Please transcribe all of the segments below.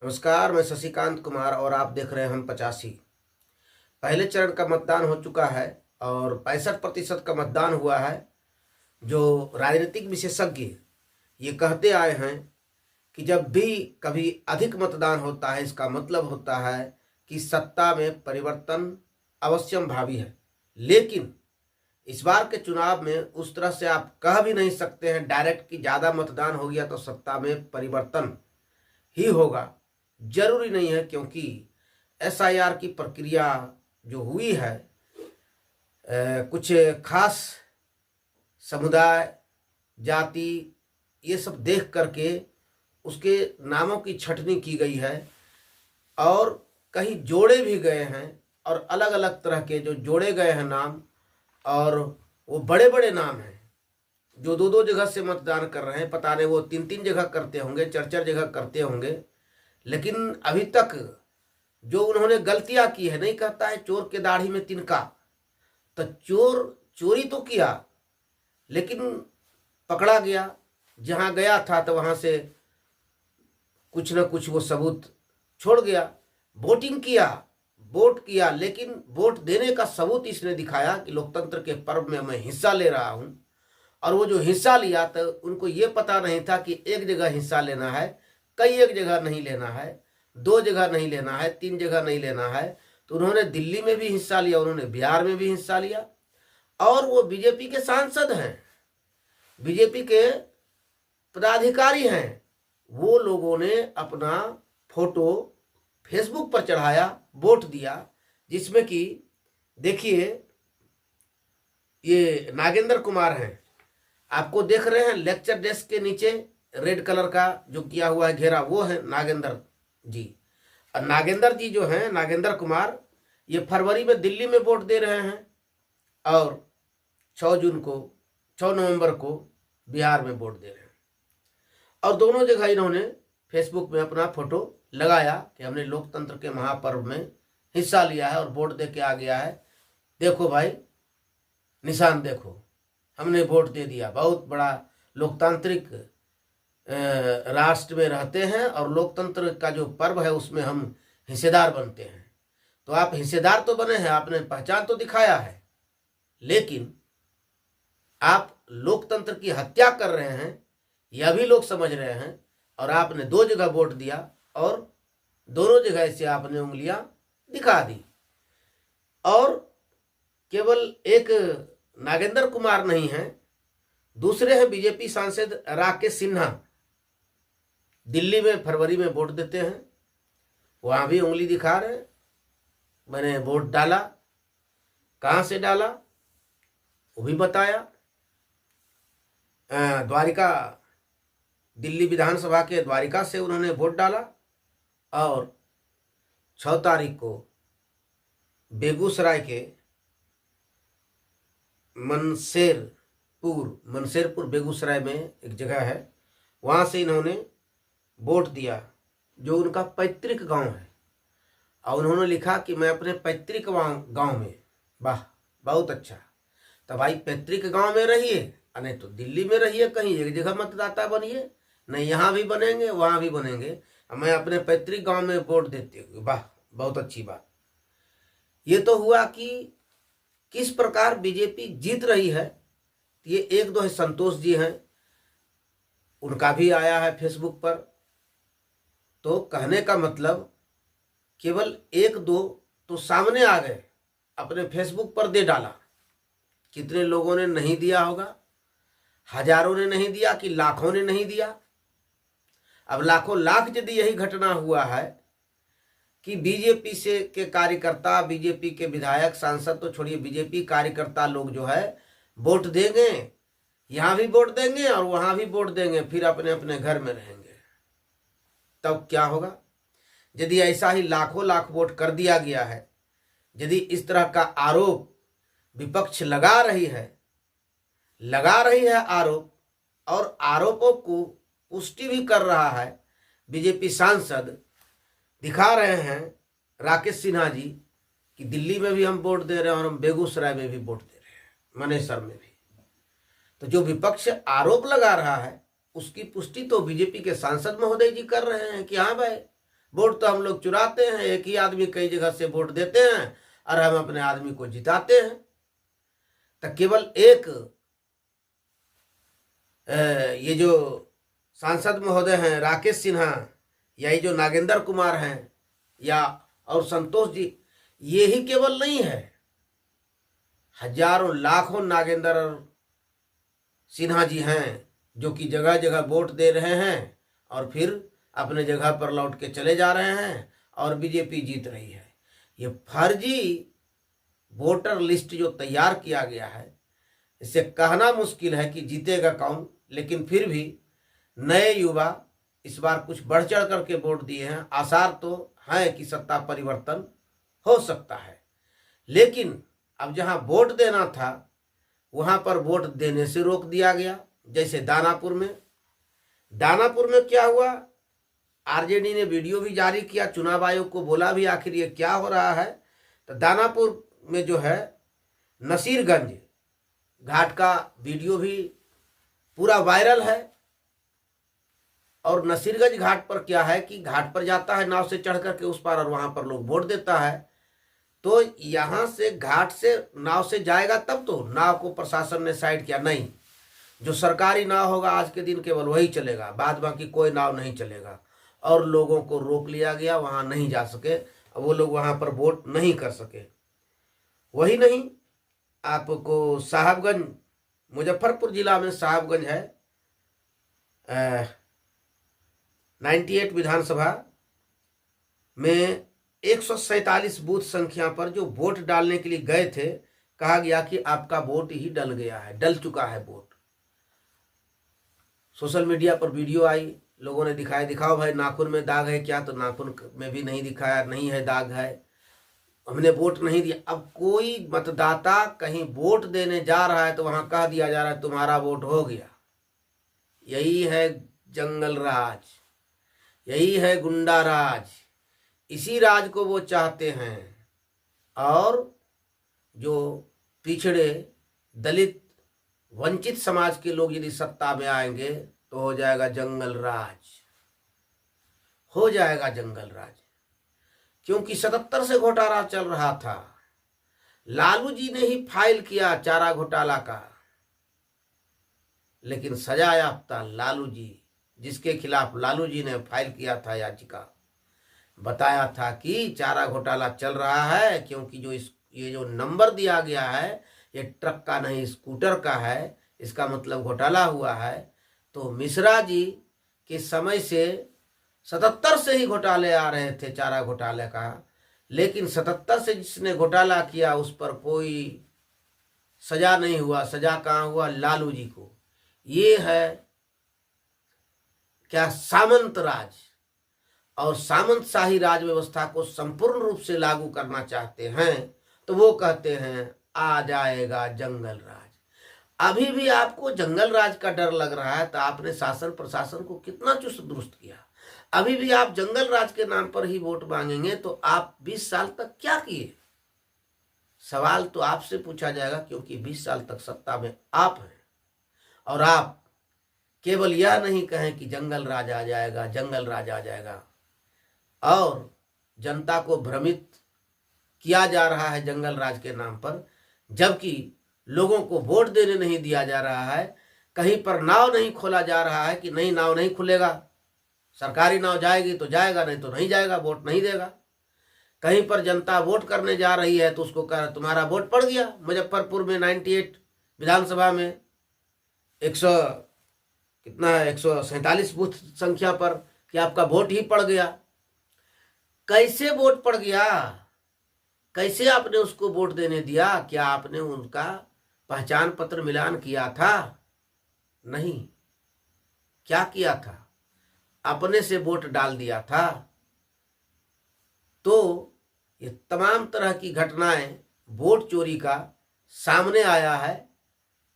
नमस्कार, मैं शशिकांत कुमार और आप देख रहे हैं हम 85। पहले चरण का मतदान हो चुका है और 65% का मतदान हुआ है। जो राजनीतिक विशेषज्ञ ये कहते आए हैं कि जब भी कभी अधिक मतदान होता है इसका मतलब होता है कि सत्ता में परिवर्तन अवश्यम भावी है। लेकिन इस बार के चुनाव में उस तरह से आप कह भी नहीं सकते हैं डायरेक्ट कि ज़्यादा मतदान हो गया तो सत्ता में परिवर्तन ही होगा। जरूरी नहीं है, क्योंकि एसआईआर की प्रक्रिया जो हुई है कुछ खास समुदाय जाति ये सब देख करके उसके नामों की छटनी की गई है और कहीं जोड़े भी गए हैं और अलग अलग तरह के जो जोड़े गए हैं नाम, और वो बड़े बड़े नाम हैं जो दो दो जगह से मतदान कर रहे हैं। पता नहीं वो तीन तीन जगह करते होंगे, चार चार जगह करते होंगे, लेकिन अभी तक जो उन्होंने गलतियां की है, नहीं कहता है चोर के दाढ़ी में तिनका, तो चोर चोरी तो किया लेकिन पकड़ा गया, जहां गया था तो वहां से कुछ न कुछ वो सबूत छोड़ गया। वोटिंग किया, वोट किया, लेकिन वोट देने का सबूत इसने दिखाया कि लोकतंत्र के पर्व में मैं हिस्सा ले रहा हूं। और वो जो हिस्सा लिया तो उनको ये पता नहीं था कि एक जगह हिस्सा लेना है, कई एक जगह नहीं लेना है, दो जगह नहीं लेना है, तीन जगह नहीं लेना है। तो उन्होंने दिल्ली में भी हिस्सा लिया, उन्होंने बिहार में भी हिस्सा लिया, और वो बीजेपी के सांसद हैं, बीजेपी के पदाधिकारी हैं। वो लोगों ने अपना फोटो फेसबुक पर चढ़ाया, वोट दिया, जिसमें कि देखिए ये नागेंद्र कुमार हैं, आपको देख रहे हैं लेक्चर डेस्क के नीचे रेड कलर का जो किया हुआ है घेरा, वो है नागेंद्र जी। और नागेंद्र जी जो हैं, नागेंद्र कुमार, ये फरवरी में दिल्ली में वोट दे रहे हैं और 6 नवंबर को बिहार में वोट दे रहे हैं। और दोनों जगह इन्होंने फेसबुक में अपना फोटो लगाया कि हमने लोकतंत्र के महापर्व में हिस्सा लिया है और वोट दे के आ गया है। देखो भाई, निशान देखो, हमने वोट दे दिया। बहुत बड़ा लोकतांत्रिक राष्ट्र में रहते हैं और लोकतंत्र का जो पर्व है उसमें हम हिस्सेदार बनते हैं। तो आप हिस्सेदार तो बने हैं, आपने पहचान तो दिखाया है, लेकिन आप लोकतंत्र की हत्या कर रहे हैं, यह भी लोग समझ रहे हैं। और आपने दो जगह वोट दिया और दोनों जगह से आपने उंगलियां दिखा दी। और केवल एक नागेंद्र कुमार नहीं है, दूसरे हैं बीजेपी सांसद राकेश सिन्हा, दिल्ली में फरवरी में वोट देते हैं, वहां भी उंगली दिखा रहे हैं, मैंने वोट डाला, कहां से डाला वो भी बताया। द्वारिका, दिल्ली विधानसभा के द्वारिका से उन्होंने वोट डाला। और 6 तारीख को बेगूसराय के मनसेरपुर बेगूसराय में एक जगह है, वहां से इन्होंने वोट दिया, जो उनका पैतृक गांव है। और उन्होंने लिखा कि मैं अपने पैतृक गांव में, वाह बहुत अच्छा। तो भाई पैतृक गांव में रहिए, नहीं तो दिल्ली में रहिए, कहीं एक जगह मतदाता बनिए, नहीं यहाँ भी बनेंगे वहाँ भी बनेंगे, मैं अपने पैतृक गांव में वोट देते हुए, वाह बहुत अच्छी बात। ये तो हुआ कि किस प्रकार बीजेपी जीत रही है। ये एक दो है, संतोष जी हैं, उनका भी आया है फेसबुक पर। तो कहने का मतलब केवल एक दो तो सामने आ गए, अपने फेसबुक पर दे डाला। कितने लोगों ने नहीं दिया होगा? हजारों ने नहीं दिया कि लाखों ने नहीं दिया? अब लाखों लाख यदि यही घटना हुआ है कि बीजेपी से के कार्यकर्ता, बीजेपी के विधायक सांसद तो छोड़िए, बीजेपी कार्यकर्ता लोग जो है वोट देंगे, यहां भी वोट देंगे और वहां भी वोट देंगे, फिर अपने अपने घर में रहेंगे, तब क्या होगा? यदि ऐसा ही लाखों लाख वोट कर दिया गया है, यदि इस तरह का आरोप विपक्ष लगा रही है आरोप, और आरोपों को पुष्टि भी कर रहा है बीजेपी सांसद, दिखा रहे हैं राकेश सिन्हा जी कि दिल्ली में भी हम वोट दे रहे हैं और हम बेगूसराय में भी वोट दे रहे हैं, मनेसर में भी। तो जो विपक्ष आरोप लगा रहा है उसकी पुष्टि तो बीजेपी के सांसद महोदय जी कर रहे हैं कि हाँ भाई वोट तो हम लोग चुराते हैं, एक ही आदमी कई जगह से वोट देते हैं और हम अपने आदमी को जिताते हैं। तो केवल एक ये जो सांसद महोदय हैं राकेश सिन्हा, या ये जो नागेंद्र कुमार हैं, या और संतोष जी, ये ही केवल नहीं है, हजारों लाखों नागेंद्र और सिन्हा जी हैं जो कि जगह जगह वोट दे रहे हैं और फिर अपने जगह पर लौट के चले जा रहे हैं और बीजेपी जीत रही है। ये फर्जी वोटर लिस्ट जो तैयार किया गया है, इससे कहना मुश्किल है कि जीतेगा कौन, लेकिन फिर भी नए युवा इस बार कुछ बढ़ चढ़ करके वोट दिए हैं। आसार तो है कि सत्ता परिवर्तन हो सकता है, लेकिन अब जहां वोट देना था वहां पर वोट देने से रोक दिया गया। जैसे दानापुर में क्या हुआ, आरजेडी ने वीडियो भी जारी किया, चुनाव आयोग को बोला भी आखिर ये क्या हो रहा है। तो दानापुर में जो है नसीरगंज घाट का वीडियो भी पूरा वायरल है। और नसीरगंज घाट पर क्या है कि घाट पर जाता है नाव से चढ़ करके उस पार और वहां पर लोग वोट देता है। तो यहां से घाट से नाव से जाएगा तब तो नाव को प्रशासन ने साइड किया, नहीं, जो सरकारी नाव होगा आज के दिन केवल वही चलेगा, बाद बाकी कोई नाव नहीं चलेगा। और लोगों को रोक लिया गया, वहां नहीं जा सके, वो लोग वहां पर वोट नहीं कर सके। वही नहीं, आपको साहबगंज, मुजफ्फरपुर जिला में साहबगंज है, 98 विधानसभा में 147 बूथ संख्या पर जो वोट डालने के लिए गए थे, कहा गया कि आपका वोट ही डल गया है, डल चुका है वोट। सोशल मीडिया पर वीडियो आई, लोगों ने दिखाया, दिखाओ भाई नाखून में दाग है क्या, तो नाखून में भी नहीं दिखाया, नहीं है दाग है, हमने वोट नहीं दिया। अब कोई मतदाता कहीं वोट देने जा रहा है तो वहां कह दिया जा रहा है तुम्हारा वोट हो गया। यही है जंगल राज, यही है गुंडा राज, इसी राज को वो चाहते हैं। और जो पिछड़े दलित वंचित समाज के लोग यदि सत्ता में आएंगे तो हो जाएगा जंगल राज, हो जाएगा जंगल राज। क्योंकि 77 से घोटाला चल रहा था, लालू जी ने ही फाइल किया चारा घोटाला का, लेकिन सजा याफ्ता लालू जी, जिसके खिलाफ लालू जी ने फाइल किया था याचिका, बताया था कि चारा घोटाला चल रहा है क्योंकि ये जो नंबर दिया गया है ये ट्रक का नहीं स्कूटर का है, इसका मतलब घोटाला हुआ है। तो मिश्रा जी के समय से 77 से ही घोटाले आ रहे थे चारा घोटाले का, लेकिन 77 से जिसने घोटाला किया उस पर कोई सजा नहीं हुआ। सजा कहाँ हुआ? लालू जी को। ये है क्या? सामंत राज। और सामंत शाही राज व्यवस्था को संपूर्ण रूप से लागू करना चाहते हैं तो वो कहते हैं आ जाएगा जंगल राज। अभी भी आपको जंगल राज का डर लग रहा है तो आपने शासन प्रशासन को कितना चुस्त दुरुस्त किया। अभी भी आप जंगल राज के नाम पर ही वोट मांगेंगे तो आप 20 साल तक क्या किए? सवाल तो आपसे पूछा जाएगा, क्योंकि 20 साल तक सत्ता में आप हैं और आप केवल यह नहीं कहें कि जंगल राज आ जाएगा, जंगल राज आ जाएगा, और जनता को भ्रमित किया जा रहा है जंगल राज के नाम पर, जबकि लोगों को वोट देने नहीं दिया जा रहा है। कहीं पर नाव नहीं खोला जा रहा है कि नहीं नाव नहीं खुलेगा, सरकारी नाव जाएगी तो जाएगा, नहीं तो नहीं जाएगा, वोट नहीं देगा। कहीं पर जनता वोट करने जा रही है तो उसको कह तुम्हारा वोट पड़ गया। मुजफ्फरपुर में 98 विधानसभा में 147 बूथ संख्या पर कि आपका वोट ही पड़ गया। कैसे वोट पड़ गया? कैसे आपने उसको वोट देने दिया? क्या आपने उनका पहचान पत्र मिलान किया था? नहीं। क्या किया था? अपने से वोट डाल दिया था। तो ये तमाम तरह की घटनाएं वोट चोरी का सामने आया है।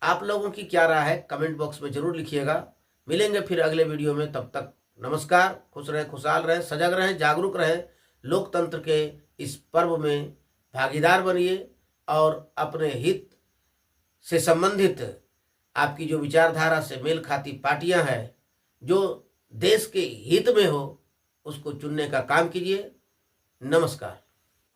आप लोगों की क्या राय है कमेंट बॉक्स में जरूर लिखिएगा। मिलेंगे फिर अगले वीडियो में, तब तक नमस्कार। खुश रहें, खुशहाल रहें, सजग रहें, जागरूक रहें। लोकतंत्र के इस पर्व में भागीदार बनिए और अपने हित से संबंधित आपकी जो विचारधारा से मेल खाती पार्टियां हैं, जो देश के हित में हो, उसको चुनने का काम कीजिए। नमस्कार।